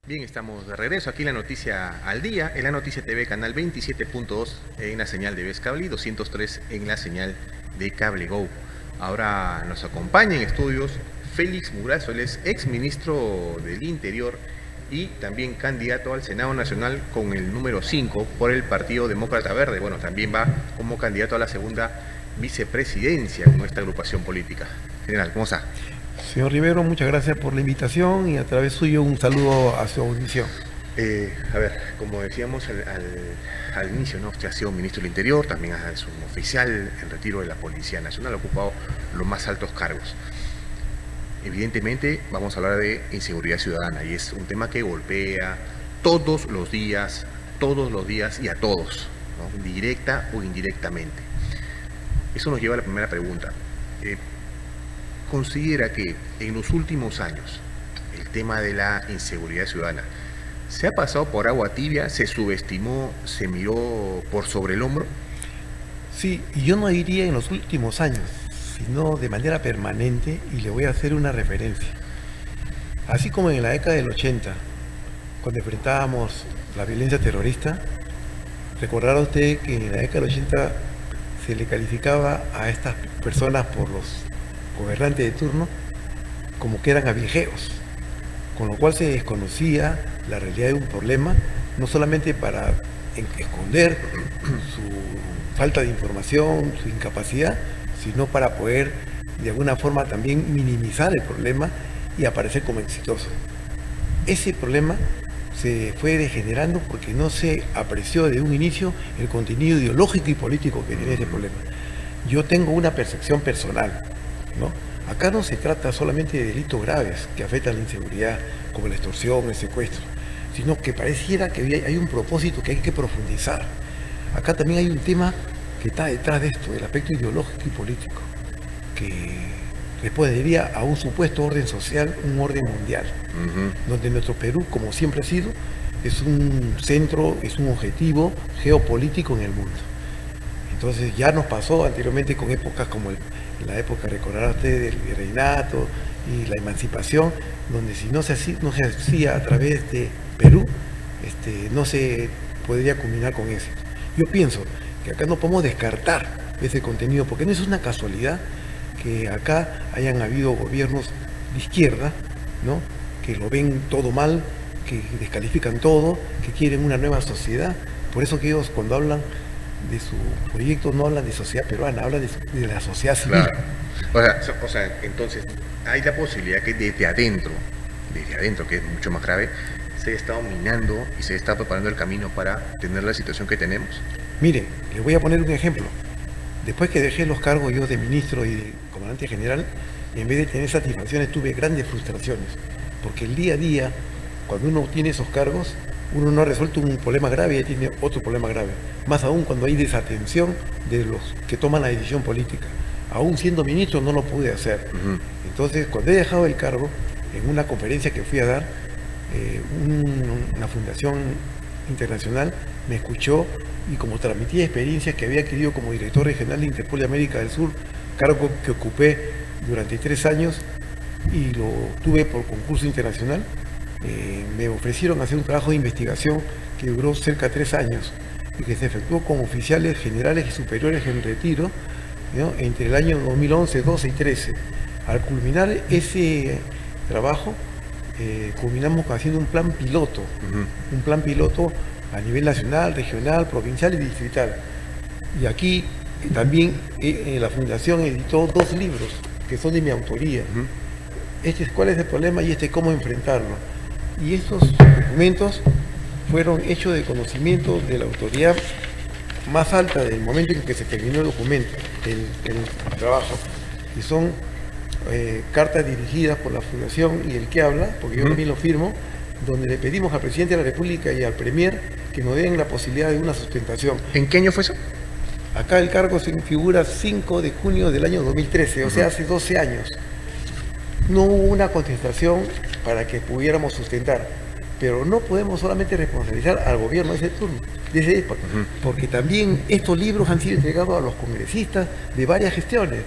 Bien, estamos de regreso aquí en La Noticia al Día, en La Noticia TV, canal 27.2 en la señal de Vez Cable y 203 en la señal de Cable Go. Ahora nos acompaña en estudios Félix Murazo, él es ex ministro del Interior y también candidato al Senado Nacional con el número 5 por el Partido Demócrata Verde. Bueno, también va como candidato a la segunda vicepresidencia con esta agrupación política. General, ¿cómo está? Señor Rivero, muchas gracias por la invitación y a través suyo un saludo a su audición. A ver, como decíamos al inicio, ¿no? Usted ha sido ministro del Interior, también es un oficial en retiro de la Policía Nacional, ha ocupado los más altos cargos. Evidentemente vamos a hablar de inseguridad ciudadana y es un tema que golpea todos los días y a todos, ¿no? Directa o indirectamente. Eso nos lleva a la primera pregunta. ¿Considera que en los últimos años el tema de la inseguridad ciudadana se ha pasado por agua tibia, se subestimó, se miró por sobre el hombro? Sí, y yo no diría en los últimos años, sino de manera permanente, y le voy a hacer una referencia. Así como en la década del 80, cuando enfrentábamos la violencia terrorista, recordará usted que en la década del 80 se le calificaba a estas personas por los gobernantes de turno como que eran avijeos, con lo cual se desconocía la realidad de un problema, no solamente para esconder su falta de información, su incapacidad, sino para poder de alguna forma también minimizar el problema y aparecer como exitoso. Ese problema se fue degenerando porque no se apreció de un inicio el contenido ideológico y político que tiene ese problema. Yo tengo una percepción personal, ¿no? Acá no se trata solamente de delitos graves que afectan la inseguridad, como la extorsión, el secuestro, sino que pareciera que hay un propósito que hay que profundizar. Acá también hay un tema que está detrás de esto, el aspecto ideológico y político, que respondería a un supuesto orden social, un orden mundial, donde nuestro Perú, como siempre ha sido, es un centro, es un objetivo geopolítico en el mundo. Entonces ya nos pasó anteriormente con épocas como la época, recordará usted, del virreinato y la emancipación, donde si no se hacía a través de Perú, no se podría culminar con éxito. Yo pienso que acá no podemos descartar ese contenido, porque no es una casualidad que acá hayan habido gobiernos de izquierda, ¿no?, que lo ven todo mal, que descalifican todo, que quieren una nueva sociedad. Por eso que ellos, cuando hablan de su proyecto, no hablan de sociedad peruana, hablan de la sociedad civil. Claro. O sea, entonces hay la posibilidad que desde adentro, que es mucho más grave, se ha estado minando y se está preparando el camino para tener la situación que tenemos. Mire, les voy a poner un ejemplo. Después que dejé los cargos yo de ministro y de comandante general, en vez de tener satisfacciones tuve grandes frustraciones, porque el día a día, cuando uno tiene esos cargos, uno no ha resuelto un problema grave y ya tiene otro problema grave. Más aún cuando hay desatención de los que toman la decisión política. Aún siendo ministro no lo pude hacer. Entonces, cuando he dejado el cargo, en una conferencia que fui a dar, una fundación internacional me escuchó y como transmití experiencias que había adquirido como director regional de Interpol de América del Sur, cargo que ocupé durante 3 años y lo tuve por concurso internacional, me ofrecieron hacer un trabajo de investigación que duró cerca de 3 años y que se efectuó con oficiales generales y superiores en retiro, ¿no?, entre el año 2011, 12 y 13. Al culminar ese trabajo, culminamos haciendo un plan piloto, a nivel nacional, regional, provincial y distrital. Y aquí también la Fundación editó 2 libros que son de mi autoría. Este es cuál es el problema y cómo enfrentarlo. Y estos documentos fueron hechos de conocimiento de la autoridad más alta del momento en que se terminó el documento, el trabajo, y son cartas dirigidas por la Fundación y el que habla, porque yo también lo firmo, donde le pedimos al presidente de la República y al Premier que nos den la posibilidad de una sustentación. ¿En qué año fue eso? Acá el cargo se figura 5 de junio del año 2013, o sea, hace 12 años. No hubo una contestación para que pudiéramos sustentar, pero no podemos solamente responsabilizar al gobierno de ese turno, de esa época, porque también estos libros han sido entregados a los congresistas de varias gestiones.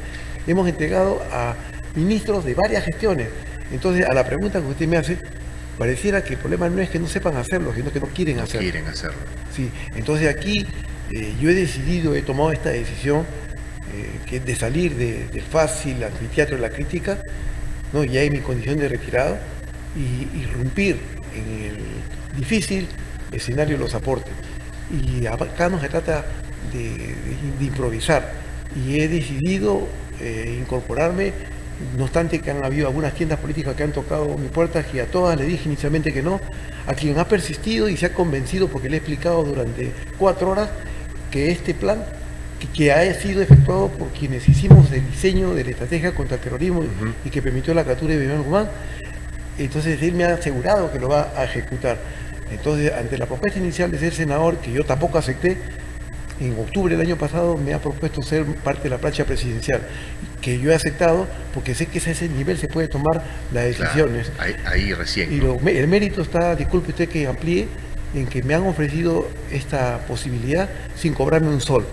Hemos entregado a ministros de varias gestiones. Entonces, a la pregunta que usted me hace, pareciera que el problema no es que no sepan hacerlo, sino que no quieren No hacerlo. quieren hacerlo. Sí, entonces aquí yo he tomado esta decisión que de salir del fácil anfiteatro de la crítica, ¿no? Ya en mi condición de retirado, y irrumpir en el difícil escenario de los aportes. Y acá no se trata de improvisar, y he decidido incorporarme, no obstante que han habido algunas tiendas políticas que han tocado mi puerta y a todas le dije inicialmente que no, a quien ha persistido y se ha convencido porque le he explicado durante 4 horas que este plan que ha sido efectuado por quienes hicimos el diseño de la estrategia contra el terrorismo y que permitió la captura de Vivian Guzmán, entonces él me ha asegurado que lo va a ejecutar. Entonces, ante la propuesta inicial de ser senador, que yo tampoco acepté, en octubre del año pasado me ha propuesto ser parte de la plancha presidencial, que yo he aceptado porque sé que a ese nivel se puede tomar las decisiones. Claro, ahí recién. Y ¿no? el mérito está, disculpe usted que amplíe, en que me han ofrecido esta posibilidad sin cobrarme un sol,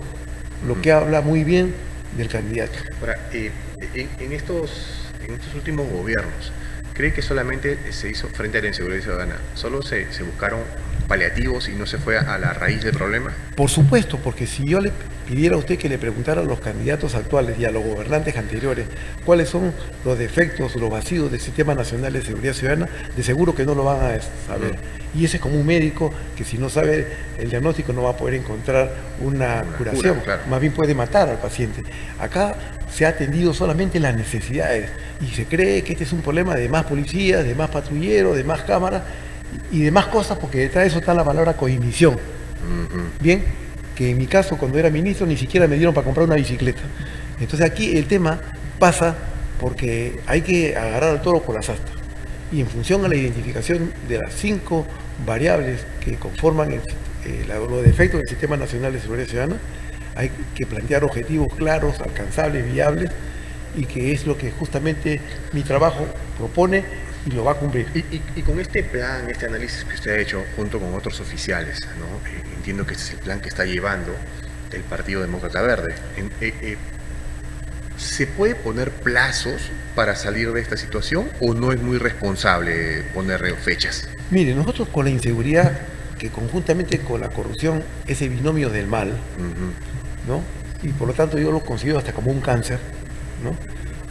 lo que habla muy bien del candidato. Ahora, en estos últimos gobiernos, ¿cree que solamente se hizo frente a la inseguridad ciudadana? ¿Solo se buscaron paliativos y no se fue a la raíz del problema? Por supuesto, porque si yo le pidiera a usted que le preguntara a los candidatos actuales y a los gobernantes anteriores cuáles son los defectos, los vacíos del Sistema Nacional de Seguridad Ciudadana, de seguro que no lo van a saber. Y ese es como un médico que si no sabe el diagnóstico no va a poder encontrar una curación, claro. Más bien puede matar al paciente. Acá se ha atendido solamente las necesidades y se cree que este es un problema de más policías, de más patrulleros, de más cámaras y de más cosas, porque detrás de eso está la palabra cognición. Bien, que en mi caso cuando era ministro ni siquiera me dieron para comprar una bicicleta. Entonces aquí el tema pasa porque hay que agarrar al toro por las astas. Y en función a la identificación de las 5 variables que conforman los defectos del Sistema Nacional de Seguridad Ciudadana, hay que plantear objetivos claros, alcanzables, viables, y que es lo que justamente mi trabajo propone y lo va a cumplir. Y con este plan, este análisis que usted ha hecho junto con otros oficiales, ¿no? Entiendo que este es el plan que está llevando el Partido Demócrata Verde. ¿Se puede poner plazos para salir de esta situación o no es muy responsable poner fechas? Mire, nosotros con la inseguridad, que conjuntamente con la corrupción, ese binomio del mal, ¿no? Y por lo tanto yo lo considero hasta como un cáncer, ¿no?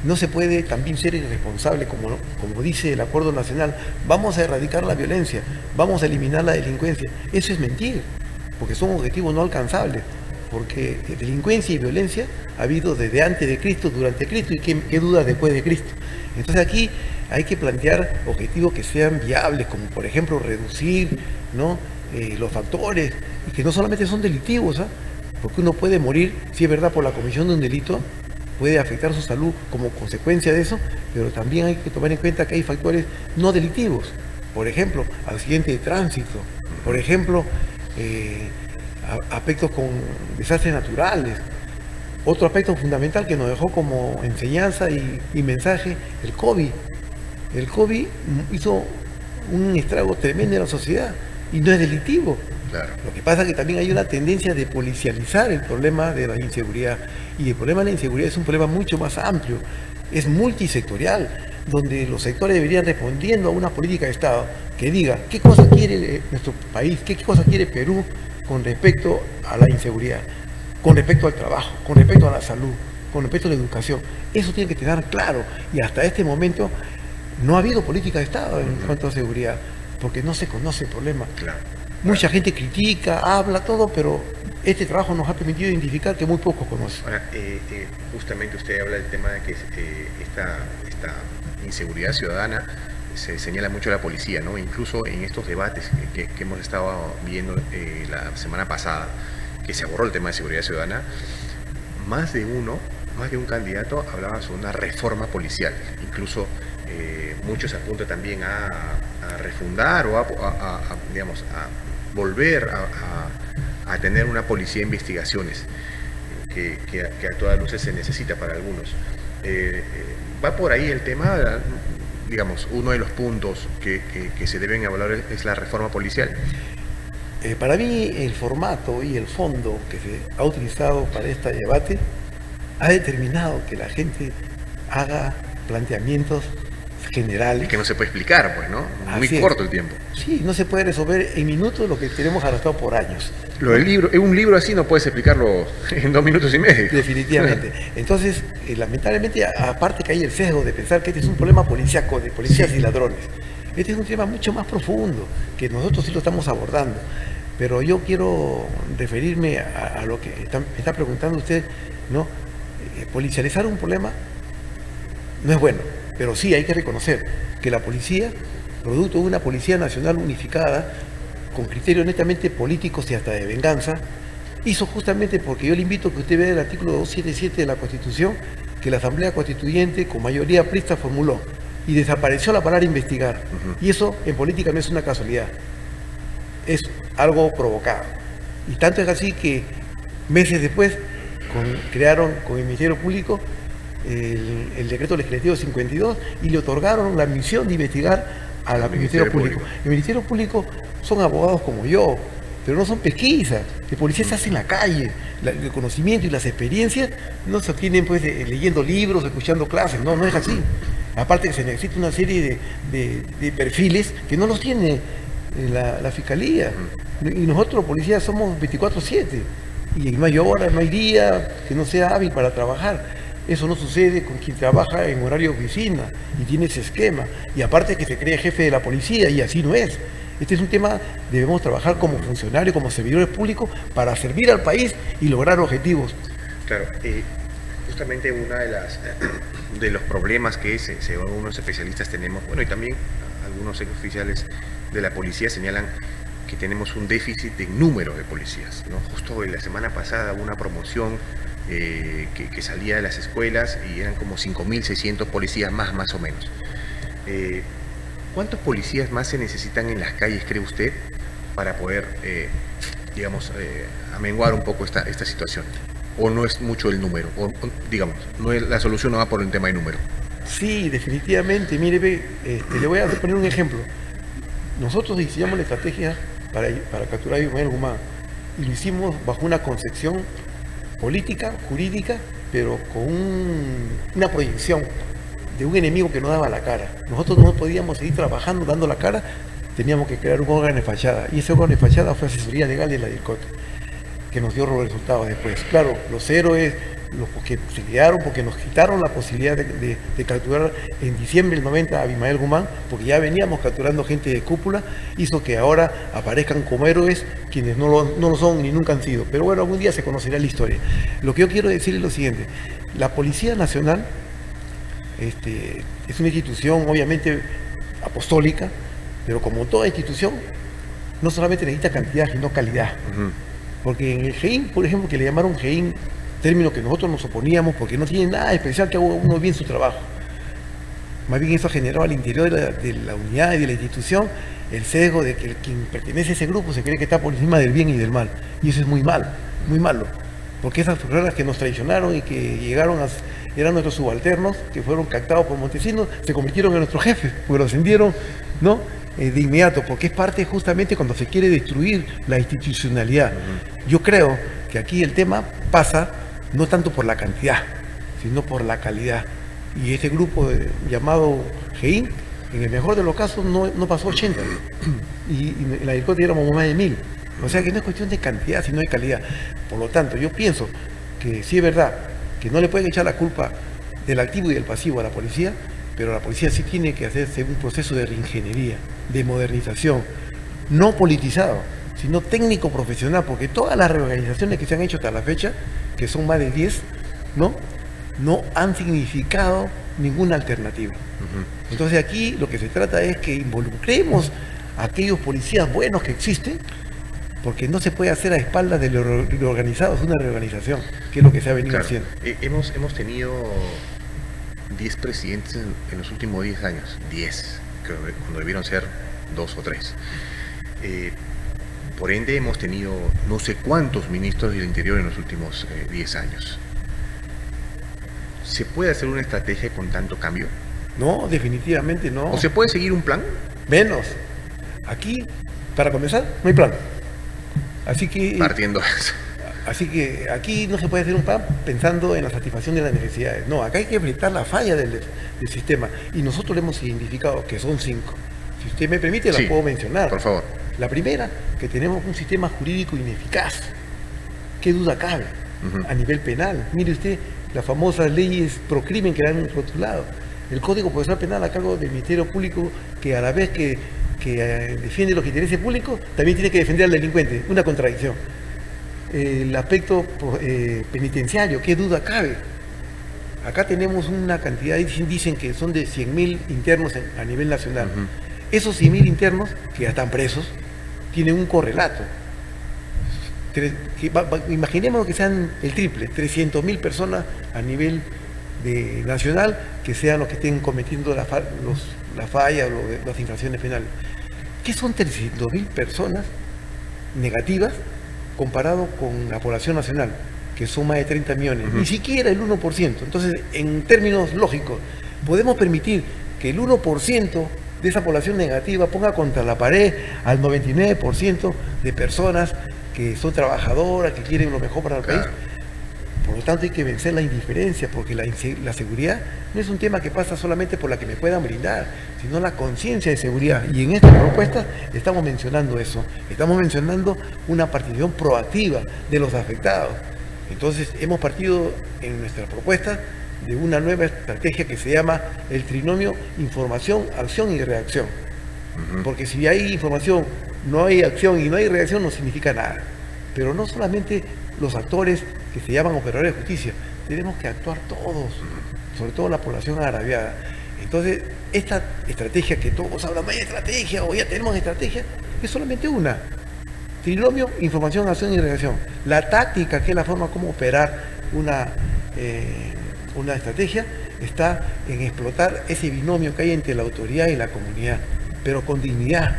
No se puede también ser irresponsable, como dice el Acuerdo Nacional, vamos a erradicar la violencia, vamos a eliminar la delincuencia. Eso es mentir, porque son objetivos no alcanzables, porque delincuencia y violencia ha habido desde antes de Cristo, durante Cristo y qué dudas después de Cristo. Entonces aquí hay que plantear objetivos que sean viables, como por ejemplo reducir, ¿no? Los factores, y que no solamente son delictivos, porque uno puede morir, si es verdad, por la comisión de un delito, puede afectar su salud como consecuencia de eso, pero también hay que tomar en cuenta que hay factores no delictivos. Por ejemplo, accidente de tránsito, por ejemplo, aspectos con desastres naturales. Otro aspecto fundamental que nos dejó como enseñanza y mensaje, el COVID. El COVID hizo un estrago tremendo en la sociedad y no es delictivo. Claro. Lo que pasa es que también hay una tendencia de policializar el problema de la inseguridad. Y el problema de la inseguridad es un problema mucho más amplio, es multisectorial, donde los sectores deberían respondiendo a una política de Estado que diga qué cosa quiere nuestro país, qué cosa quiere Perú con respecto a la inseguridad, con respecto al trabajo, con respecto a la salud, con respecto a la educación. Eso tiene que quedar claro. Y hasta este momento no ha habido política de Estado en cuanto a seguridad, porque no se conoce el problema. Claro. Mucha gente critica, habla, todo, pero este trabajo nos ha permitido identificar que muy pocos conocen. Ahora, justamente usted habla del tema de que esta inseguridad ciudadana se señala mucho a la policía, ¿no? Incluso en estos debates que hemos estado viendo la semana pasada, que se abordó el tema de seguridad ciudadana, más de un candidato hablaba sobre una reforma policial. Incluso muchos apuntan también a refundar o a volver a tener una policía de investigaciones que a todas luces se necesita para algunos. Va por ahí el tema, digamos, uno de los puntos que se deben evaluar es la reforma policial. Para mí el formato y el fondo que se ha utilizado para este debate ha determinado que la gente haga planteamientos generales. Es que no se puede explicar, pues, ¿no? Muy Así es. corto el tiempo. Sí, no se puede resolver en minutos lo que tenemos arrastrado por años. Lo del libro, un libro así no puedes explicarlo en 2 minutos y medio. Definitivamente. Entonces, lamentablemente, aparte que hay el sesgo de pensar que este es un problema policíaco, de policías y ladrones, este es un tema mucho más profundo, que nosotros sí lo estamos abordando. Pero yo quiero referirme a lo que está preguntando usted, ¿no? Policializar un problema no es bueno, pero sí hay que reconocer que la policía, producto de una policía nacional unificada, con criterios netamente políticos y hasta de venganza, hizo justamente porque yo le invito a que usted vea el artículo 277 de la Constitución, que la Asamblea Constituyente con mayoría prista formuló, y desapareció la palabra investigar. Y eso en política no es una casualidad, es algo provocado. Y tanto es así que meses después crearon con el Ministerio Público el decreto legislativo 52 y le otorgaron la misión de investigar al Ministerio Público. El Ministerio Público son abogados como yo, pero no son pesquisas. El policía se hace en la calle. El conocimiento y las experiencias no se obtienen pues leyendo libros, escuchando clases. No, no es así. Aparte que se necesita una serie de perfiles que no los tiene la Fiscalía. Y nosotros, policías, somos 24/7. Y no hay hora, no hay día que no sea hábil para trabajar. Eso no sucede con quien trabaja en horario de oficina y tiene ese esquema. Y aparte que se cree jefe de la policía y así no es. Este es un tema, debemos trabajar como funcionarios, como servidores públicos para servir al país y lograr objetivos. Claro, justamente una de los problemas que según algunos especialistas tenemos, bueno, y también algunos oficiales de la policía señalan que tenemos un déficit en número de policías, ¿no? Justo la semana pasada hubo una promoción que salía de las escuelas y eran como 5.600 policías más o menos. ¿Cuántos policías más se necesitan en las calles, cree usted, para poder, digamos, amenguar un poco esta situación? ¿O no es mucho el número? O digamos, la solución no va por el tema de número. Sí, definitivamente. Mire, le voy a poner un ejemplo. Nosotros diseñamos la estrategia para capturar a Ismael Guzmán y lo hicimos bajo una concepción política, jurídica, pero con una proyección de un enemigo que no daba la cara. Nosotros no podíamos seguir trabajando dando la cara, teníamos que crear un órgano de fachada, y ese órgano de fachada fue asesoría legal de la DIRCOT, que nos dio los resultados después. Claro, los héroes, los que se quedaron porque nos quitaron la posibilidad de capturar en diciembre del 90 a Abimael Guzmán, porque ya veníamos capturando gente de cúpula, hizo que ahora aparezcan como héroes quienes no lo son ni nunca han sido. Pero bueno, algún día se conocerá la historia. Lo que yo quiero decir es lo siguiente: la Policía Nacional es una institución obviamente apostólica, pero como toda institución, no solamente necesita cantidad, sino calidad. Porque en el GEIN, por ejemplo, que le llamaron GEIN, término que nosotros nos oponíamos porque no tiene nada especial que haga uno bien su trabajo. Más bien eso generó al interior de la unidad y de la institución el sesgo de que quien pertenece a ese grupo se cree que está por encima del bien y del mal. Y eso es muy mal, muy malo. Porque esas personas que nos traicionaron y que eran nuestros subalternos, que fueron captados por Montesinos, se convirtieron en nuestros jefes, porque lo ascendieron, ¿no? De inmediato, porque es parte justamente cuando se quiere destruir la institucionalidad. Yo creo que aquí el tema pasa no tanto por la cantidad, sino por la calidad. Y este grupo llamado GEIN, en el mejor de los casos, no pasó 80. Y en la DIRCOT éramos más de 1.000. O sea que no es cuestión de cantidad, sino de calidad. Por lo tanto, yo pienso que sí es verdad que no le pueden echar la culpa del activo y del pasivo a la policía, pero la policía sí tiene que hacerse un proceso de reingeniería, de modernización, no politizado, sino técnico profesional, porque todas las reorganizaciones que se han hecho hasta la fecha, que son más de 10, no han significado ninguna alternativa. Entonces aquí lo que se trata es que involucremos a aquellos policías buenos que existen, porque no se puede hacer a espaldas de lo organizado, es una reorganización, que es lo que se ha venido haciendo. Hemos tenido 10 presidentes en los últimos 10 años, 10, cuando debieron ser 2 o 3. Por ende, hemos tenido no sé cuántos ministros del Interior en los últimos 10 años. ¿Se puede hacer una estrategia con tanto cambio? No, definitivamente no. ¿O se puede seguir un plan? Menos. Aquí, para comenzar, no hay plan. Así que... Partiendo de eso. Así que aquí no se puede hacer un plan pensando en la satisfacción de las necesidades. No, acá hay que enfrentar la falla del sistema. Y nosotros le hemos identificado que son 5. Si usted me permite, las Sí, puedo mencionar. por favor. La primera, que tenemos un sistema jurídico ineficaz. ¿Qué duda cabe? A nivel penal. Mire usted las famosas leyes pro crimen que han rotulado. El Código Procesal Penal a cargo del Ministerio Público, que a la vez que defiende los intereses públicos, también tiene que defender al delincuente. Una contradicción. El aspecto penitenciario, ¿qué duda cabe? Acá tenemos una cantidad, dicen que son de 100.000 internos a nivel nacional. Esos 100.000 internos que ya están presos tienen un correlato. Imaginemos que sean el triple, 300.000 personas a nivel nacional, que sean los que estén cometiendo la falla o las infracciones penales. ¿Qué son 300.000 personas negativas comparado con la población nacional, que son más de 30 millones? Ni siquiera el 1%. Entonces, en términos lógicos, podemos permitir que el 1% de esa población negativa ponga contra la pared al 99% de personas que son trabajadoras, que quieren lo mejor para el país. Por lo tanto, hay que vencer la indiferencia, porque la seguridad no es un tema que pasa solamente por la que me puedan brindar, sino la conciencia de seguridad. Y en esta propuesta estamos mencionando eso. Estamos mencionando una participación proactiva de los afectados. Entonces, hemos partido en nuestra propuesta de una nueva estrategia que se llama el trinomio información, acción y reacción. Porque si hay información, no hay acción y no hay reacción, no significa nada. Pero no solamente los actores que se llaman operadores de justicia, tenemos que actuar todos, sobre todo la población agraviada. Entonces, esta estrategia que todos hablan, ¿hay estrategia o ya tenemos estrategia? Es solamente una. Trinomio, información, acción y reacción. La táctica, que es la forma como operar una estrategia, está en explotar ese binomio que hay entre la autoridad y la comunidad, pero con dignidad.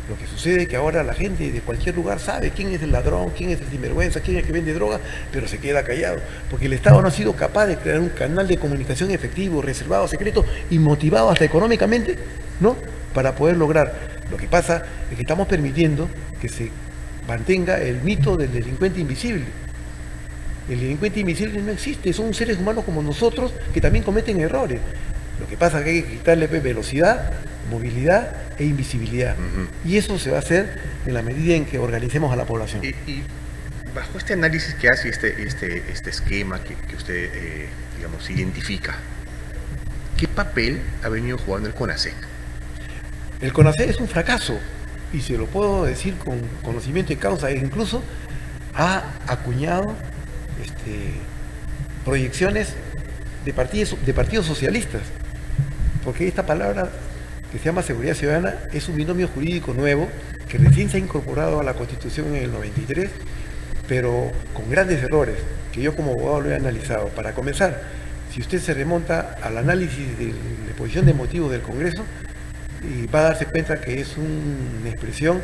Lo que sucede es que ahora la gente de cualquier lugar sabe quién es el ladrón, quién es el sinvergüenza, quién es el que vende droga, pero se queda callado, porque el Estado no ha sido capaz de crear un canal de comunicación efectivo, reservado, secreto y motivado hasta económicamente, ¿no?, para poder lograr. Lo que pasa es que estamos permitiendo que se mantenga el mito del delincuente invisible. El delincuente invisible no existe, son seres humanos como nosotros que también cometen errores. Lo que pasa es que hay que quitarle velocidad, movilidad e invisibilidad. Y eso se va a hacer en la medida en que organicemos a la población. Y bajo este análisis que hace, este esquema que usted, digamos, identifica, ¿qué papel ha venido jugando el CONASEC? El CONASEC es un fracaso, y se lo puedo decir con conocimiento de causa, e incluso ha acuñado proyecciones de partidos socialistas, porque esta palabra que se llama seguridad ciudadana es un binomio jurídico nuevo que recién se ha incorporado a la Constitución en el 93, pero con grandes errores que yo como abogado lo he analizado. Para comenzar, si usted se remonta al análisis de la exposición de motivos del Congreso, y va a darse cuenta que es una expresión,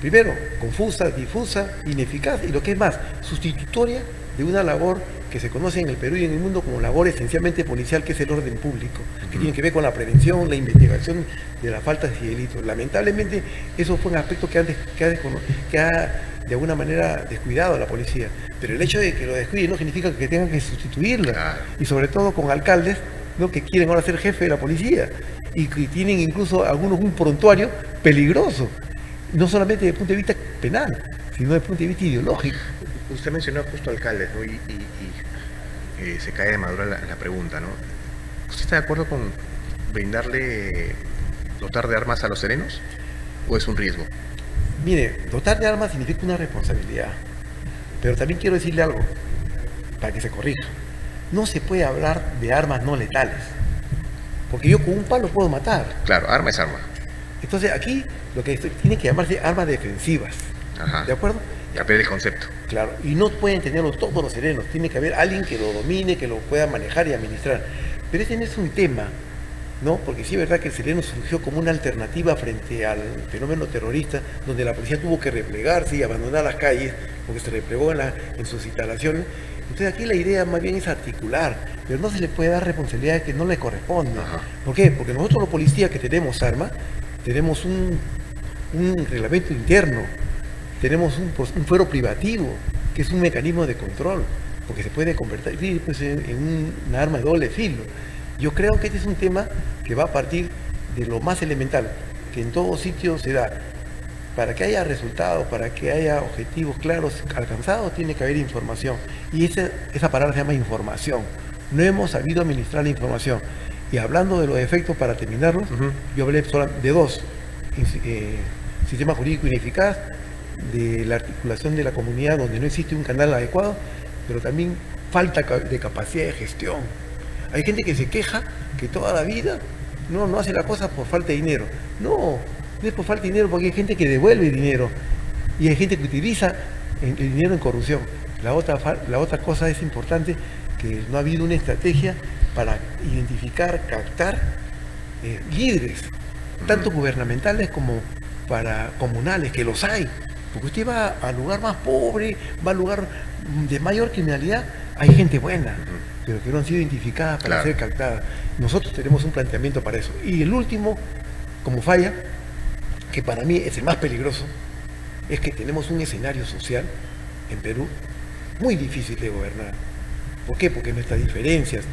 primero, confusa, difusa, ineficaz, y lo que es más, sustitutoria de una labor que se conoce en el Perú y en el mundo como labor esencialmente policial, que es el orden público, que tiene que ver con la prevención, la investigación de las faltas y delitos. Lamentablemente, eso fue un aspecto que ha de alguna manera descuidado a la policía. Pero el hecho de que lo descuide no significa que tengan que sustituirla. Y sobre todo con alcaldes, ¿no?, que quieren ahora ser jefe de la policía y que tienen incluso algunos un prontuario peligroso, no solamente desde el punto de vista penal, sino desde el punto de vista ideológico. Usted mencionó justo alcaldes, ¿no? Y se cae de madura la pregunta, ¿no? ¿Usted está de acuerdo con dotar de armas a los serenos? ¿O es un riesgo? Mire, dotar de armas significa una responsabilidad. Pero también quiero decirle algo, para que se corrija. No se puede hablar de armas no letales, porque yo con un palo puedo matar. Claro, arma es arma. Entonces aquí lo que tiene que llamarse armas defensivas. Ajá. ¿De acuerdo? Cambiar el concepto. Claro, y no pueden tenerlo todos los serenos, tiene que haber alguien que lo domine, que lo pueda manejar y administrar. Pero ese no es un tema, ¿no? Porque sí es verdad que el sereno surgió como una alternativa frente al fenómeno terrorista, donde la policía tuvo que replegarse y abandonar las calles, porque se replegó en sus instalaciones. Entonces aquí la idea más bien es articular, pero no se le puede dar responsabilidades que no le corresponden. ¿Por qué? Porque nosotros los policías que tenemos armas, tenemos un reglamento interno, tenemos un fuero privativo, que es un mecanismo de control, porque se puede convertir pues, en un arma de doble filo. Yo creo que este es un tema que va a partir de lo más elemental, que en todo sitio se da. Para que haya resultados, para que haya objetivos claros alcanzados, tiene que haber información. Y esa palabra se llama información. No hemos sabido administrar la información. Y hablando de los efectos, para terminarlos, yo hablé de dos. Sistema jurídico ineficaz, de la articulación de la comunidad donde no existe un canal adecuado, pero también falta de capacidad de gestión. Hay gente que se queja que toda la vida no hace la cosa por falta de dinero. No es por falta de dinero, porque hay gente que devuelve dinero y hay gente que utiliza el dinero en corrupción. La otra cosa es importante, que no ha habido una estrategia para identificar, captar líderes, tanto gubernamentales como para comunales, que los hay. Porque usted va al lugar más pobre, va al lugar de mayor criminalidad, hay gente buena, pero que no han sido identificadas para ser captadas. Nosotros tenemos un planteamiento para eso. Y el último, como falla, que para mí es el más peligroso, es que tenemos un escenario social en Perú muy difícil de gobernar. ¿Por qué? Porque nuestras diferencias,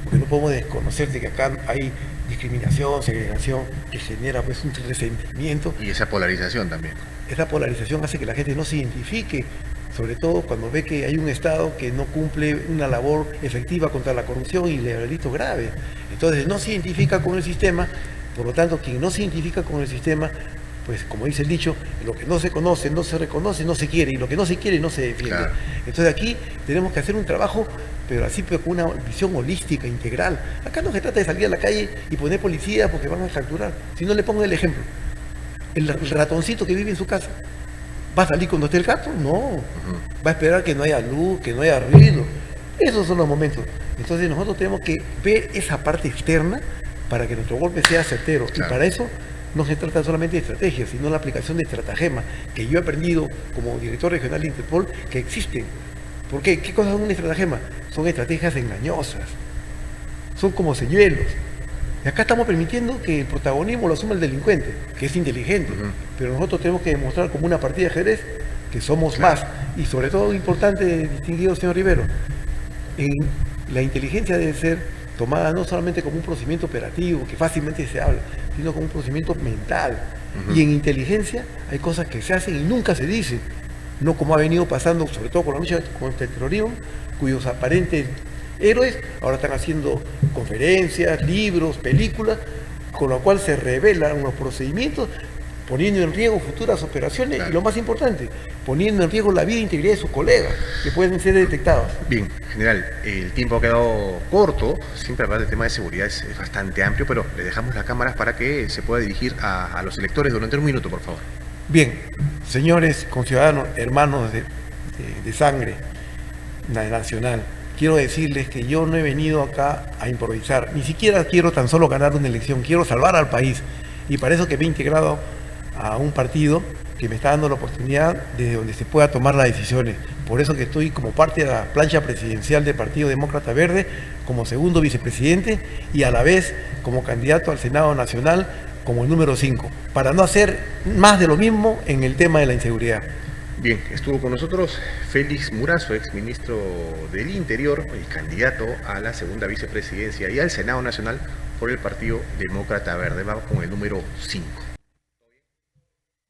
porque no podemos desconocer de que acá hay discriminación, segregación, que genera pues un resentimiento. Y esa polarización también. Esa polarización hace que la gente no se identifique, sobre todo cuando ve que hay un Estado que no cumple una labor efectiva contra la corrupción y el delito grave. Entonces no se identifica con el sistema, por lo tanto quien no se identifica con el sistema, pues como dice el dicho, lo que no se conoce, no se reconoce, no se quiere, y lo que no se quiere no se defiende. Claro. Entonces aquí tenemos que hacer un trabajo, pero así pero con una visión holística, integral. Acá no se trata de salir a la calle y poner policía porque van a capturar. Si no, le pongo el ejemplo. El ratoncito que vive en su casa, ¿va a salir cuando esté el gato? No. Va a esperar que no haya luz, que no haya ruido. Esos son los momentos. Entonces nosotros tenemos que ver esa parte externa para que nuestro golpe sea certero. Claro. Y para eso no se trata solamente de estrategias, sino la aplicación de estratagemas, que yo he aprendido como director regional de Interpol, que existen. ¿Por qué? ¿Qué cosas son un estratagema? Son estrategias engañosas. Son como señuelos. Y acá estamos permitiendo que el protagonismo lo asuma el delincuente, que es inteligente. Pero nosotros tenemos que demostrar como una partida de ajedrez que somos más. Y sobre todo, importante, distinguido señor Rivero, la inteligencia debe ser tomada no solamente como un procedimiento operativo, que fácilmente se habla, sino como un procedimiento mental. Y en inteligencia hay cosas que se hacen y nunca se dicen. No como ha venido pasando, sobre todo con la lucha contra el terrorismo, cuyos aparentes héroes ahora están haciendo conferencias, libros, películas, con lo cual se revelan unos procedimientos, poniendo en riesgo futuras operaciones. Claro. Y lo más importante, poniendo en riesgo la vida e integridad de sus colegas, que pueden ser detectados. Bien, general, el tiempo ha quedado corto. Siempre hablar del tema de seguridad es bastante amplio, pero le dejamos las cámaras para que se pueda dirigir a los electores durante un minuto, por favor. Bien, señores conciudadanos, hermanos de sangre nacional, quiero decirles que yo no he venido acá a improvisar, ni siquiera quiero tan solo ganar una elección, quiero salvar al país. Y para eso que me he integrado a un partido que me está dando la oportunidad desde donde se pueda tomar las decisiones. Por eso que estoy como parte de la plancha presidencial del Partido Demócrata Verde, como segundo vicepresidente y a la vez como candidato al Senado Nacional como el número 5, para no hacer más de lo mismo en el tema de la inseguridad. Bien, estuvo con nosotros Félix Murazo, exministro del Interior y candidato a la segunda vicepresidencia y al Senado Nacional por el Partido Demócrata Verde. Vamos con el número 5.